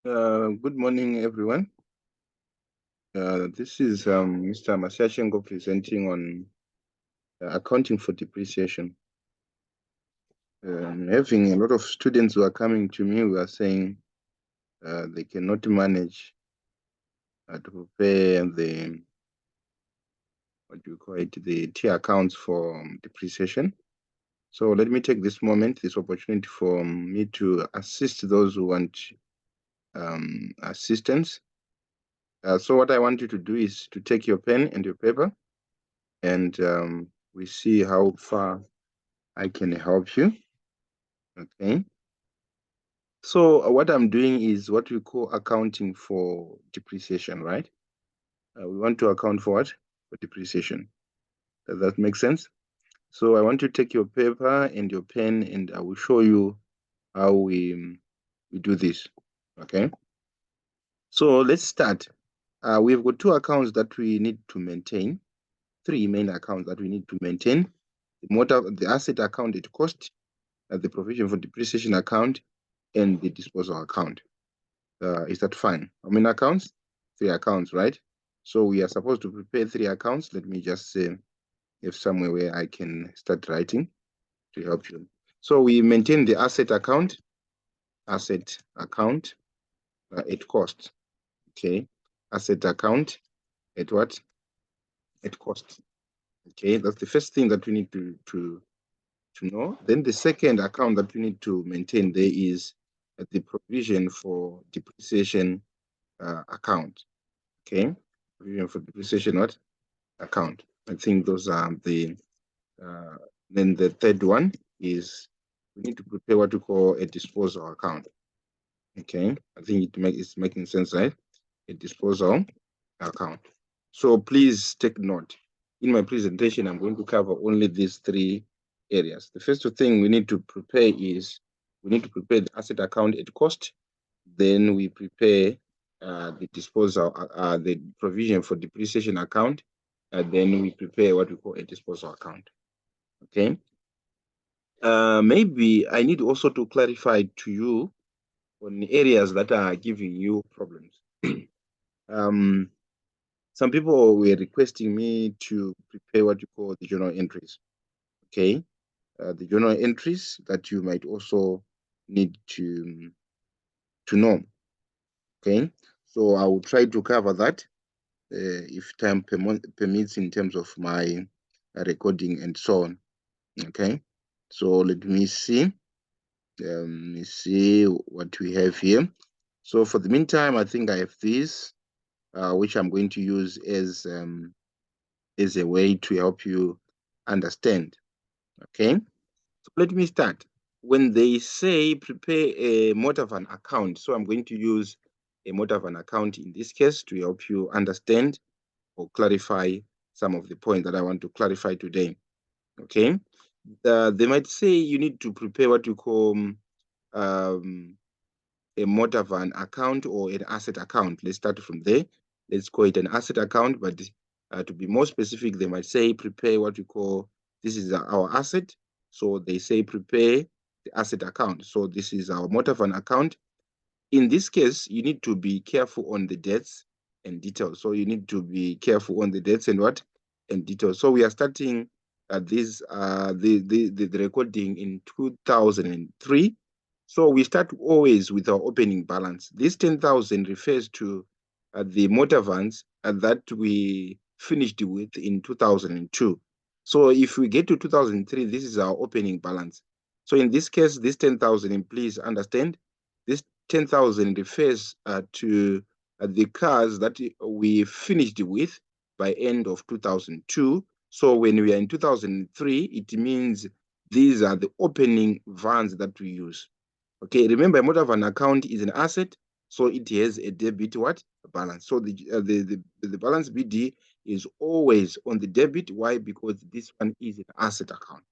Good morning, everyone. This is Mr. Masiashenko presenting on accounting for depreciation. Having a lot of students who are coming to me who are saying they cannot manage to prepare the, what do you call it, the T accounts for depreciation. So let me take this moment, this opportunity for me to assist those who want assistance. So what I want you to do is to take your pen and your paper, and we see how far I can help you. Okay. So what I'm doing is what we call accounting for depreciation, right? We want to account for what? For depreciation. Does that make sense? So I want to take your paper and your pen, and I will show you how we do this. Okay. So let's start. We've got two accounts that we need to maintain. Three main accounts that we need to maintain: the asset account at cost, the provision for depreciation account, and the disposal account. Is that fine? How many accounts? Three accounts, right? So we are supposed to prepare three accounts. Let me just say if somewhere where I can start writing to help you. So we maintain the asset account at cost. Okay. Asset account at what? At cost. Okay, that's the first thing that we need to know. Then the second account that we need to maintain there is the provision for depreciation account. Okay, provision for depreciation what? Account. I think those are the. Then the third one is we need to prepare what we call a disposal account. Okay, I think it's making sense, right? A disposal account. So please take note. In my presentation, I'm going to cover only these three areas. The first thing we need to prepare is we need to prepare the asset account at cost. Then we prepare the disposal, the provision for depreciation account. And then we prepare what we call a disposal account. Okay. Maybe I need also to clarify to you on areas that are giving you problems. Some people were requesting me to prepare what you call the journal entries. Okay. The journal entries that you might also need to know. Okay. So I will try to cover that if time permits in terms of my recording and so on. Okay. So let me see. Let me see what we have here. So for the meantime, I think I have this, which I'm going to use as a way to help you understand. Okay, so let me start. When they say prepare a motor van account, so I'm going to use a motor van account in this case to help you understand or clarify some of the points that I want to clarify today. Okay, they might say you need to prepare what you call a motor van account or an asset account. Let's start from there. Let's call it an asset account, but to be more specific, they might say prepare what you call, this is our asset. So they say prepare the asset account. So this is our motor van account. In this case, you need to be careful on the dates and details. So you need to be careful on the dates and what? And details. So we are starting the recording in 2003. So we start always with our opening balance. This 10,000 refers to the motor vans that we finished with in 2002. So if we get to 2003, this is our opening balance. So in this case, this 10,000, and please understand, this 10,000 refers to the cars that we finished with by end of 2002. So when we are in 2003, it means these are the opening vans that we use. Okay, remember, a motor van account is an asset, so it has a debit what? Balance. So the balance BD is always on the debit. Why? Because this one is an asset account.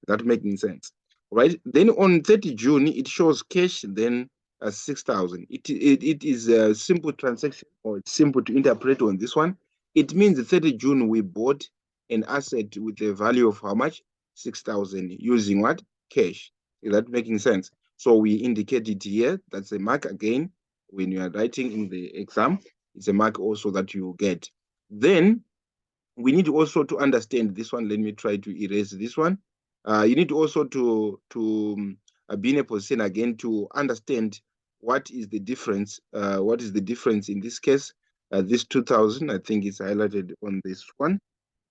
That making sense, right? Then on 30 June, it shows cash, then 6,000. It is a simple transaction, or it's simple to interpret on this one. It means the 30 June we bought an asset with a value of how much? 6,000 using what? Cash. Is that making sense? So we indicate it here. That's a mark again. when you are writing in the exam. It's a mark also that you get. Then we need also to understand this one. Let me try to erase this one. You need also to be in a position again to understand what is the difference. What is the difference in this case? This 2000, I think, is highlighted on this one.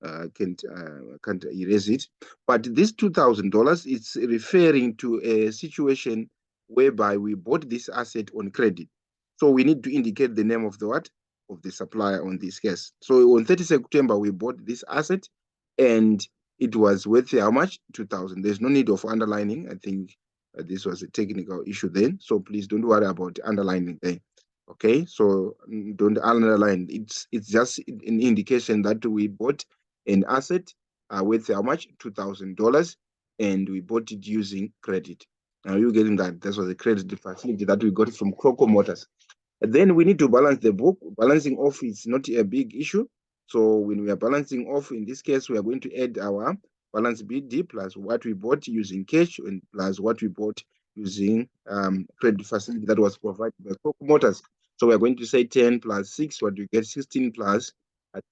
Can't erase it. But this $2,000, it's referring to a situation whereby we bought this asset on credit. So we need to indicate the name of the what? Of the supplier on this case. So on 30 September, we bought this asset and it was worth how much? 2,000. There's no need of underlining. I think this was a technical issue then. So please don't worry about underlining there. Okay, so don't underline. It's just an indication that we bought an asset worth how much? $2,000, and we bought it using credit. Now you're getting that. That was a credit facility that we got from Croco Motors. Then we need to balance the book. Balancing off is not a big issue. So when we are balancing off, in this case, we are going to add our balance BD plus what we bought using cash and plus what we bought using credit facility that was provided by Croco Motors. So we are going to say 10 plus 6, what we get 16 plus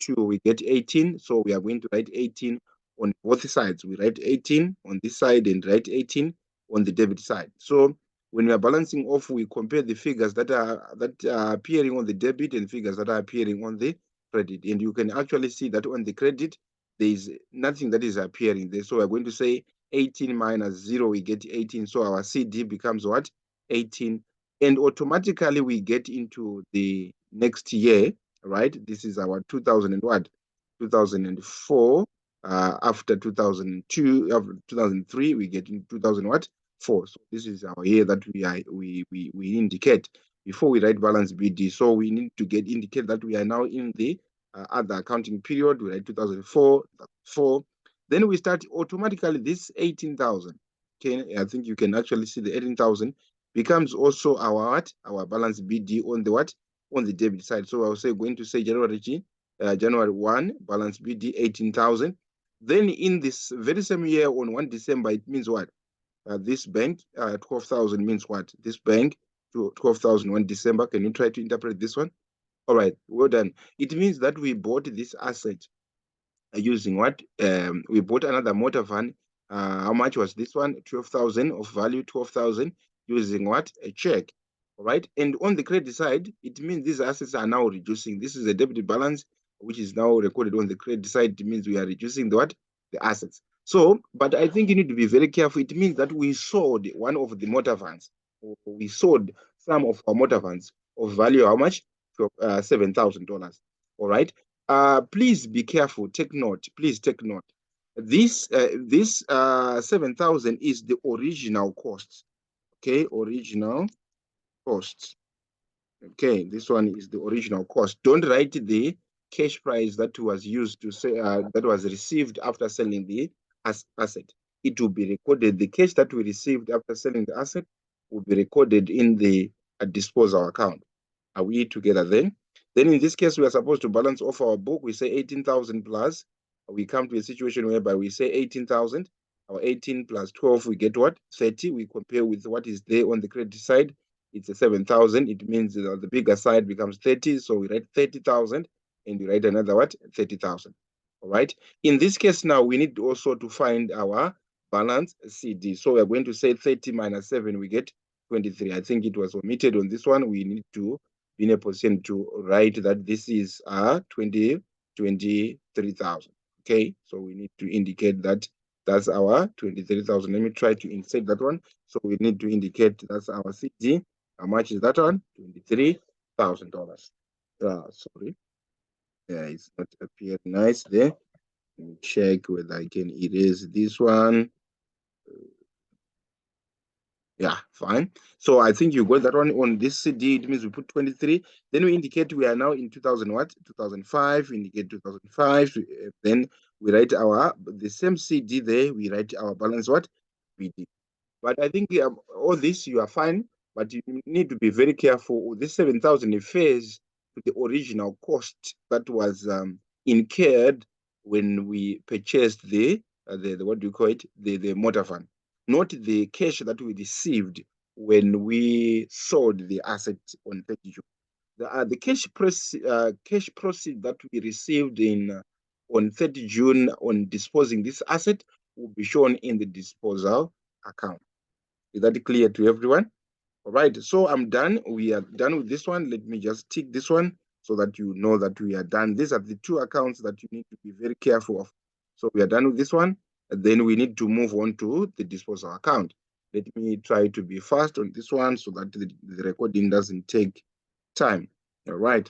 2, we get 18. So we are going to write 18 on both sides. We write 18 on this side and write 18 on the debit side. So when we are balancing off, we compare the figures that are appearing on the debit and figures that are appearing on the credit. And you can actually see that on the credit, there is nothing that is appearing there. So we're going to say 18 minus 0, we get 18. So our CD becomes what? 18. And automatically we get into the next year, right? This is our 2000 and what? 2004. After 2002, after 2003, we get in 2000 what? 4. So this is our year that we indicate before we write balance BD. So we need to indicate that we are now in the other accounting period. We write 2004, 4. Then we start automatically this 18,000. Okay, I think you can actually see the 18,000 becomes also our what? Our balance BD on the what? On the debit side. So I'll say going to say January 1, balance BD 18,000. Then in this very same year on 1 December, it means what? This bank, 12,000 means what? This bank, 12,000 1 December. Can you try to interpret this one? All right, well done. It means that we bought this asset using what? We bought another motor van. How much was this one? 12,000 of value, 12,000 using what? A check. All right. And on the credit side, it means these assets are now reducing. This is a debit balance, which is now recorded on the credit side. It means we are reducing the what? The assets. So, but I think you need to be very careful. It means that we sold one of the motor vans. We sold some of our motor vans of value how much? $7,000. All right. Please be careful. Take note. Please take note. This 7,000 is the original cost. Okay, original cost. Okay, this one is the original cost. Don't write the cash price that was used to say that was received after selling the asset. It will be recorded. The cash that we received after selling the asset will be recorded in the disposal account. Are we together then? Then in this case, we are supposed to balance off our book. We say 18,000 plus. We come to a situation whereby we say 18,000. Our 18 plus 12, we get what? 30. We compare with what is there on the credit side. It's a 7,000. It means the bigger side becomes 30. So we write 30,000 and we write another what? 30,000. All right. In this case now, we need also to find our balance CD. So we're going to say 30 minus 7, we get 23. I think it was omitted on this one. We need to be in a position to write that this is 23,000. Okay, so we need to indicate that that's our 23,000. Let me try to insert that one. So we need to indicate that's our CD. How much is that one? $23,000. Sorry. Yeah, it's not appeared nice there. Let me check whether I can erase this one. Yeah, fine. So I think you got that one on this CD. It means we put 23. Then we indicate we are now in 2000 what? 2005. We indicate 2005. Then we write the same CD there. We write our balance what? BD. But I think all this you are fine. But you need to be very careful. This 7,000 refers to the original cost that was incurred when we purchased the what do you call it? The motor van, not the cash that we received when we sold the asset on 30 June. The cash proceed that we received on 30 June on disposing this asset will be shown in the disposal account. Is that clear to everyone? All right, so I'm done. We are done with this one. Let me just tick this one so that you know that we are done. These are the two accounts that you need to be very careful of. So we are done with this one. And then we need to move on to the disposal account. Let me try to be fast on this one so that the recording doesn't take time. All right.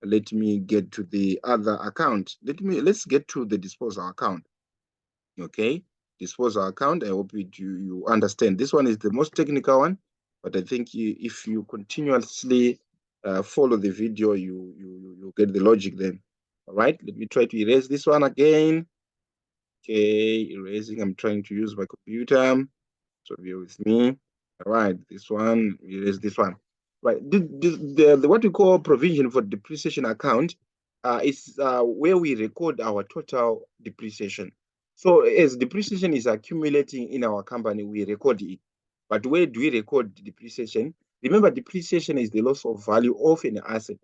Let me get to the other account. Let's get to the disposal account. Okay. Disposal account. I hope you understand. This one is the most technical one, but I think if you continuously follow the video, you get the logic then. All right. Let me try to erase this one again. Okay, erasing. I'm trying to use my computer. So bear with me. All right, this one, erase this one. Right, the what we call provision for depreciation account is where we record our total depreciation. So as depreciation is accumulating in our company, we record it. But where do we record depreciation? Remember, depreciation is the loss of value of an asset.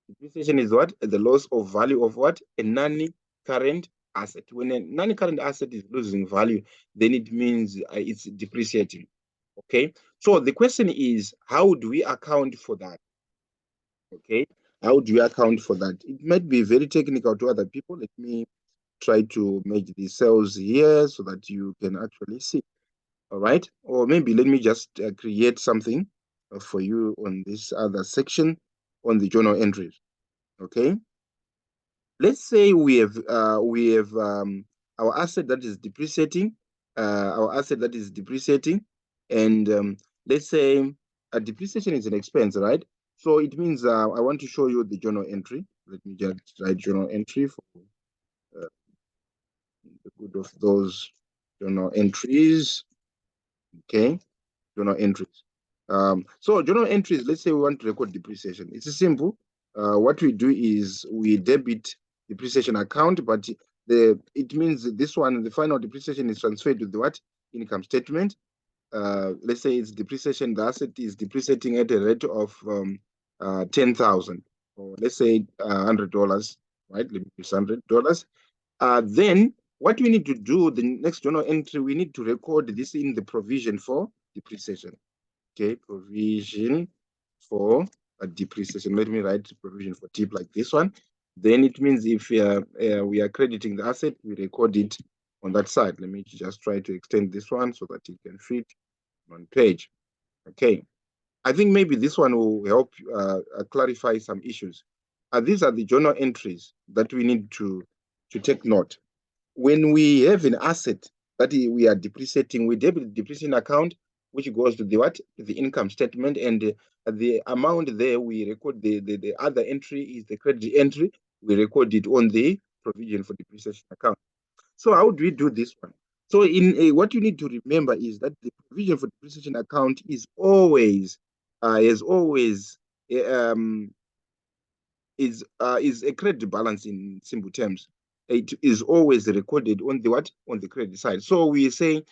Depreciation is what? The loss of value of what? A non-current asset. When a non-current asset is losing value, then it means it's depreciating. Okay. So the question is, how do we account for that? Okay. How do we account for that? It might be very technical to other people. Let me try to make the cells here so that you can actually see. All right. Or maybe let me just create something for you on this other section on the journal entries. Okay. Let's say we have our asset that is depreciating, and let's say depreciation is an expense, right? So it means I want to show you the journal entry. Let me just write journal entry for the good of those journal entries. Okay, journal entries. So journal entries, let's say we want to record depreciation. It's simple. What we do is we debit depreciation account, but it means this one, the final depreciation is transferred to the what? Income statement. Let's say it's depreciation, the asset is depreciating at a rate of 10,000, or let's say $100, right? Let me use $100. Then what we need to do, the next journal entry, we need to record this in the provision for depreciation. Okay, provision for a depreciation. Let me write provision for tip like this one. Then it means if we are crediting the asset, we record it on that side. Let me just try to extend this one so that it can fit on page. Okay, I think maybe this one will help clarify some issues. These are the journal entries that we need to take note. When we have an asset that we are depreciating, we debit the depreciation account, which goes to the what? The income statement, and the amount there we record the other entry is the credit entry. We record it on the provision for depreciation account. So how do we do this one? So in what you need to remember is that the provision for depreciation account is always um, is a credit balance in simple terms. It is always recorded on the what? On the credit side. So we say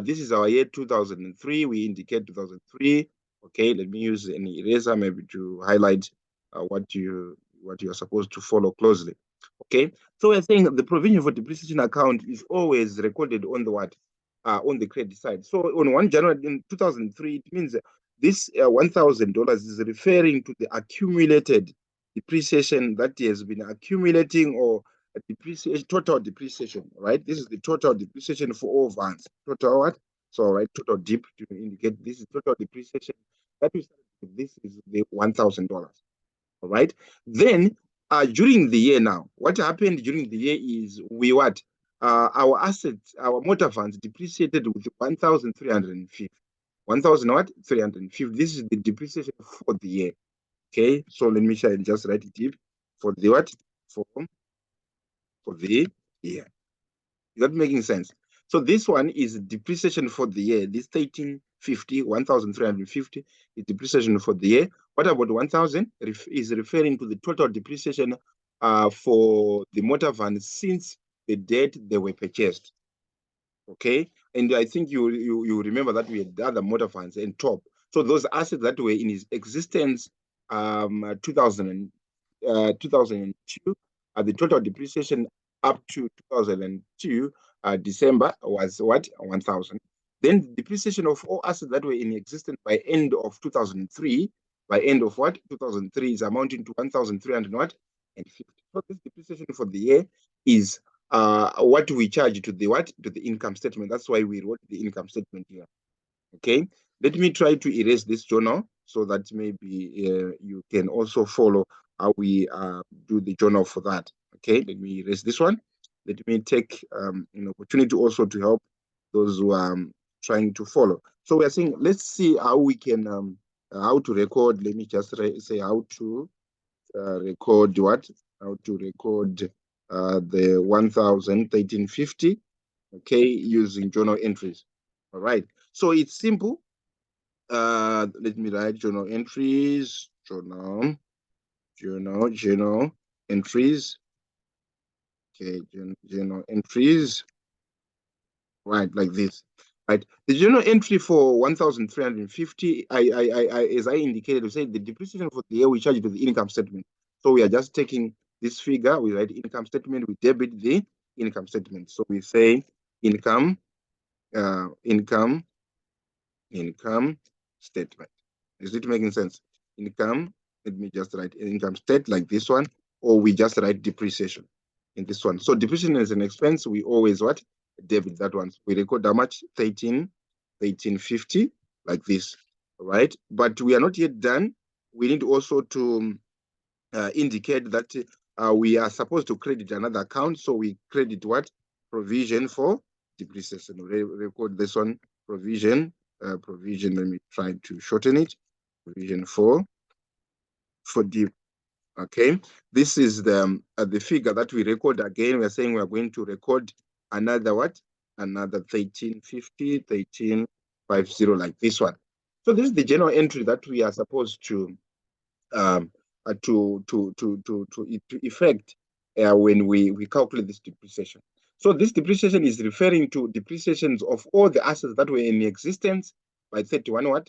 this is our year 2003. We indicate 2003. Okay, let me use an eraser maybe to highlight what you are supposed to follow closely. Okay, so we're saying the provision for depreciation account is always recorded on the what? On the credit side. So on 1 January in 2003, it means this $1,000 is referring to the accumulated depreciation that has been accumulating, or a depreciation, total depreciation, right? This is the total depreciation for all vans. Total what? So, right, total dip to indicate this is total depreciation. That is, this is the $1,000. All right. Then during the year now, what happened during the year is we what? Our assets, our motor vans depreciated with 1,350. 1,000 what? 350. This is the depreciation for the year. Okay, so let me try and just write it here for the what? For the year. Is that making sense? So this one is depreciation for the year. This 1,350, 1,350 is depreciation for the year. What about 1,000 is referring to the total depreciation for the motor van since the date they were purchased. Okay, and I think you remember that we had the other motor vans and top. So those assets that were in his existence 2002, the total depreciation up to 2002 December was what? 1,000. Then the depreciation of all assets that were in existence by end of 2003, by end of what? 2003 is amounting to 1,300 what? And 50. So this depreciation for the year is what we charge to the what? To the income statement. That's why we wrote the income statement here. Okay, let me try to erase this journal so that maybe you can also follow how we do the journal for that. Okay, let me erase this one. Let me take an opportunity also to help those who are trying to follow. So we are saying, let's see how we can, how to record. Let me just say how to record what? How to record the 1,1350, okay, using journal entries. All right, so it's simple. Let me write journal entries, journal entries. Okay, journal entries, right, like this. Right, the journal entry for 1,350, as I indicated, we said the depreciation for the year we charge to the income statement. So we are just taking this figure, we write income statement, we debit the income statement. So we say income statement. Is it making sense? Income, let me just write income state like this one, or we just write depreciation in this one. So depreciation is an expense, we always what? Debit that one. We record how much? 1350, like this, right? But we are not yet done. We need also to indicate that we are supposed to credit another account. So we credit what? Provision for depreciation. Record this one, provision, provision, let me try to shorten it. Provision for the, okay. This is the figure that we record again. We're saying we're going to record another what? Another 1350, 1350, like this one. So this is the general entry that we are supposed to effect when we calculate this depreciation. So this depreciation is referring to depreciations of all the assets that were in existence by 31 what?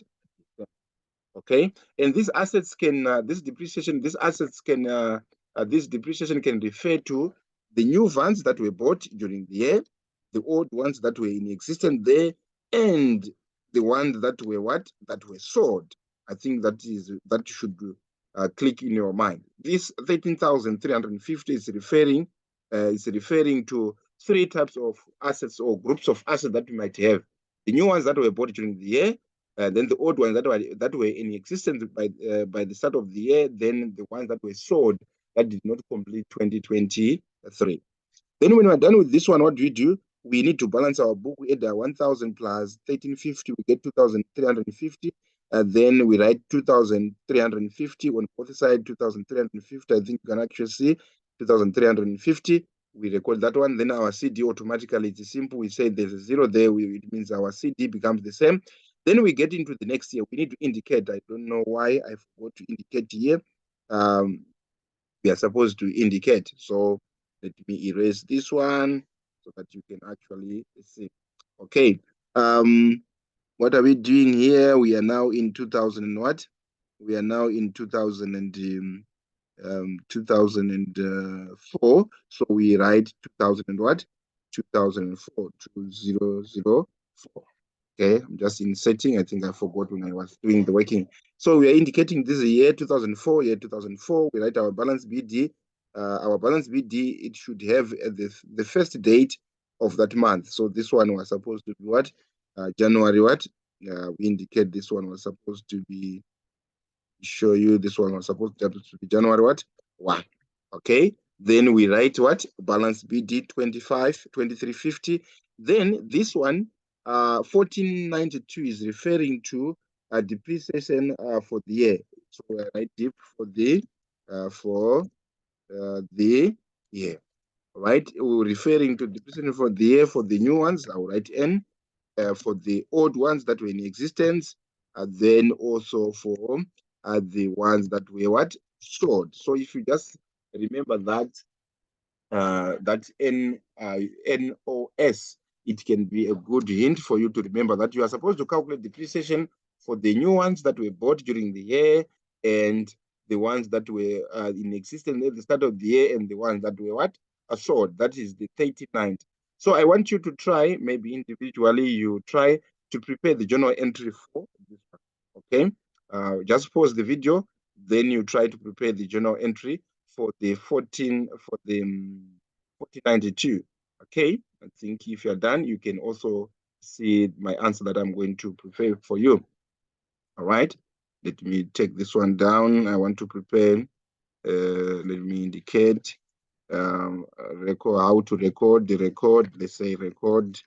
Okay, and these assets can this depreciation can refer to the new vans that were bought during the year, the old ones that were in existence there, and the ones that were what? That were sold. I think that should click in your mind. This 13,350 is referring to three types of assets or groups of assets that we might have. The new ones that were bought during the year, then the old ones that were in existence by the start of the year, then the ones that were sold that did not complete 2023. Then when we're done with this one, what do? We need to balance our book. We add 1,000 plus 1350, we get 2,350. Then we write 2,350 on both sides, 2,350. I think you can actually see 2,350. We record that one. Then our CD automatically, it's simple. We say there's a zero there. It means our CD becomes the same. Then we get into the next year. We need to indicate. I don't know why I forgot to indicate here. We are supposed to indicate. So let me erase this one so that you can actually see. Okay. What are we doing here? We are now in 2000 and what? We are now in 2004. So we write 2000 and what? 2004, 2004. Okay, I'm just inserting. I think I forgot when I was doing the working. So we are indicating this year 2004, year 2004. We write our balance BD. Our balance BD, it should have the first date of that month. So this one was supposed to be what? January what? We indicate this one was supposed to be, show you this one was supposed to be January what? 1. Okay, then we write what? Balance BD 2350. Then this one, 1492 is referring to a depreciation for the year. So we write dip for the year, right? We're referring to depreciation for the year for the new ones. I'll write N. For the old ones that were in existence, then also for the ones that were what? Sold. So if you just remember that that NOS, it can be a good hint for you to remember that you are supposed to calculate depreciation for the new ones that were bought during the year and the ones that were in existence at the start of the year and the ones that were what? Sold. That is the 39th. So I want you to try, maybe individually, you try to prepare the journal entry for this one. Okay? Just pause the video, then you try to prepare the journal entry for the 1492. Okay? I think if you're done, you can also see my answer that I'm going to prepare for you. All right? Let me take this one down. I want to prepare. Let me indicate record how to record the record. Let's say record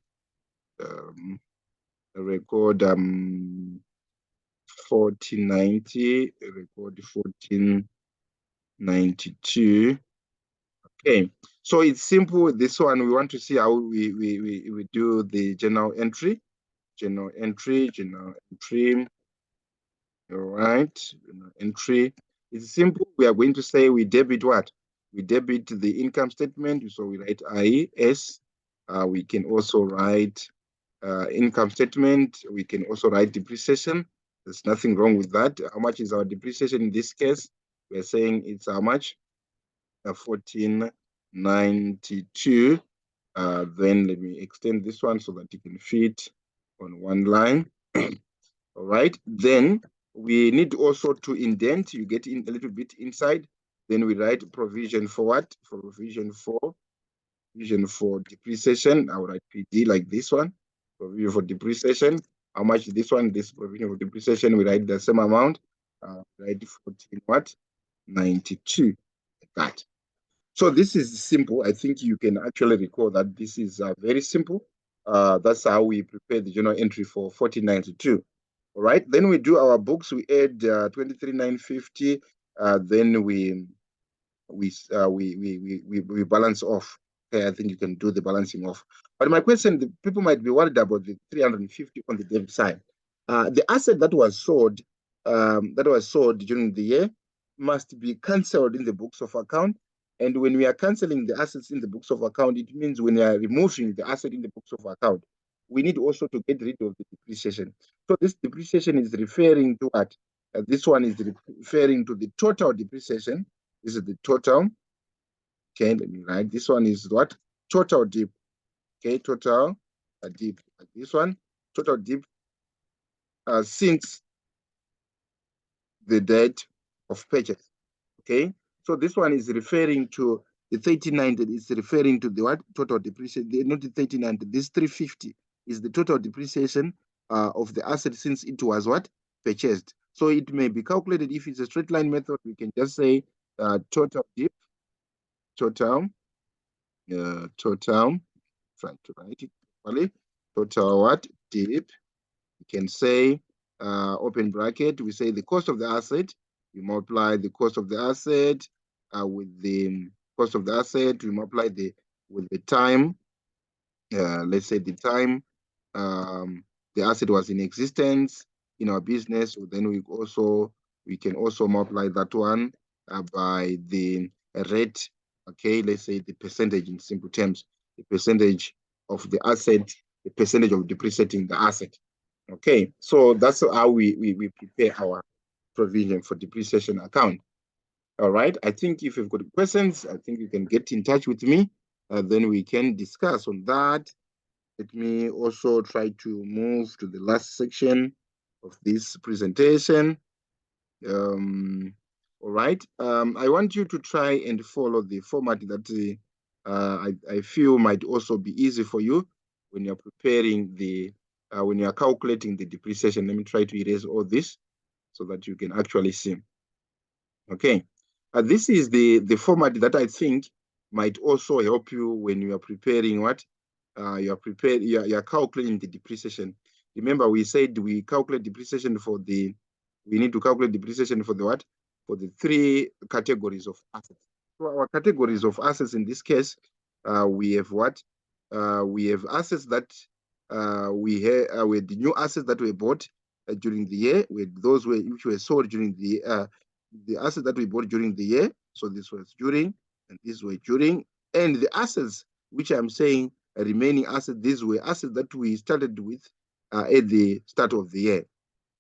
1490, record 1492. Okay, so it's simple. This one we want to see how we do the journal entry. Journal entry. All right, entry. It's simple. We are going to say we debit what? We debit the income statement. So we write IES. We can also write income statement. We can also write depreciation. There's nothing wrong with that. How much is our depreciation in this case? We're saying it's how much? 1492. Then let me extend this one so that you can fit on one line. All right. Then we need also to indent. You get in a little bit inside. Then we write provision for what? Provision for depreciation. I'll write PD like this one. Provision for depreciation. How much is this one? This provision for depreciation. We write the same amount. Write 14 what? 92. Like that. So this is simple. I think you can actually recall that this is very simple. That's how we prepare the journal entry for 1492. All right. Then we do our books. We add 23,950. Then we balance off. Okay, I think you can do the balancing off. But my question, the people might be worried about the 350 on the debit side. The asset that was sold during the year must be cancelled in the books of account. And when we are cancelling the assets in the books of account, it means when we are removing the asset in the books of account, we need also to get rid of the depreciation. So this depreciation is referring to what? This one is referring to the total depreciation. This is the total. Okay, let me write. This one is what? Total dip. Okay, total dip. Like this one, total dip since the date of purchase. Okay, so this one is referring to the 39. Is referring to the what? Total depreciation. Not the 39. This 350 is the total depreciation of the asset since it was what? Purchased. So it may be calculated. If it's a straight line method, we can just say total dip. Total, try to write it properly. Total what? Dip. You can say, open bracket, we say the cost of the asset. We multiply the cost of the asset with the cost of the asset. We multiply with the time. Let's say the time the asset was in existence in our business. So then we can also multiply that one by the rate. Okay, let's say the percentage in simple terms, the percentage of the asset, the percentage of depreciating the asset. Okay, so that's how we prepare our provision for depreciation account. All right, I think if you've got questions, I think you can get in touch with me. Then we can discuss on that. Let me also try to move to the last section of this presentation. All right, I want you to try and follow the format that I feel might also be easy for you when you're preparing when you're calculating the depreciation. Let me try to erase all this so that you can actually see. Okay, this is the format that I think might also help you when you are preparing what? You are calculating the depreciation. Remember, we said we calculate depreciation we need to calculate depreciation for the what? For the three categories of assets. So our categories of assets in this case, we have what? We have assets that with the new assets that were bought during the year, with those which were sold during the assets that we bought during the year. So this was during, and these were during, and the assets which I'm saying remaining assets, these were assets that we started with at the start of the year.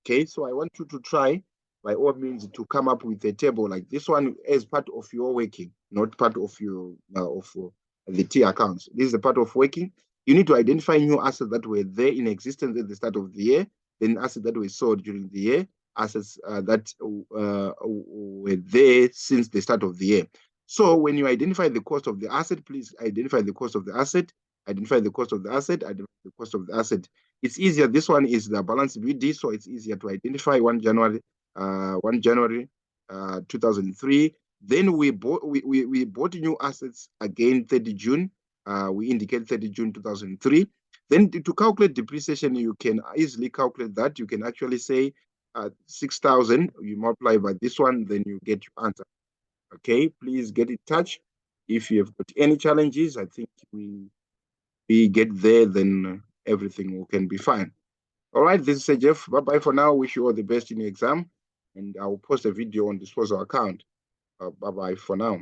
Okay, so I want you to try, by all means, to come up with a table like this one as part of your working, not part of your the T accounts. This is a part of working. You need to identify new assets that were there in existence at the start of the year, then assets that were sold during the year, assets that were there since the start of the year. So when you identify the cost of the asset, please identify the cost of the asset, identify the cost of the asset, identify the cost of the asset. It's easier. This one is the balance BD, so it's easier to identify 1 January 2003. Then we bought new assets again 30 June. We indicate 30 June 2003. Then to calculate depreciation, you can easily calculate that. You can actually say 6,000, you multiply by this one, then you get your answer. Okay, please get in touch. If you have got any challenges, I think we get there, then everything can be fine. All right, this is Sir Jef. Bye-bye for now. Wish you all the best in your exam. And I'll post a video on disposal account. Bye-bye for now.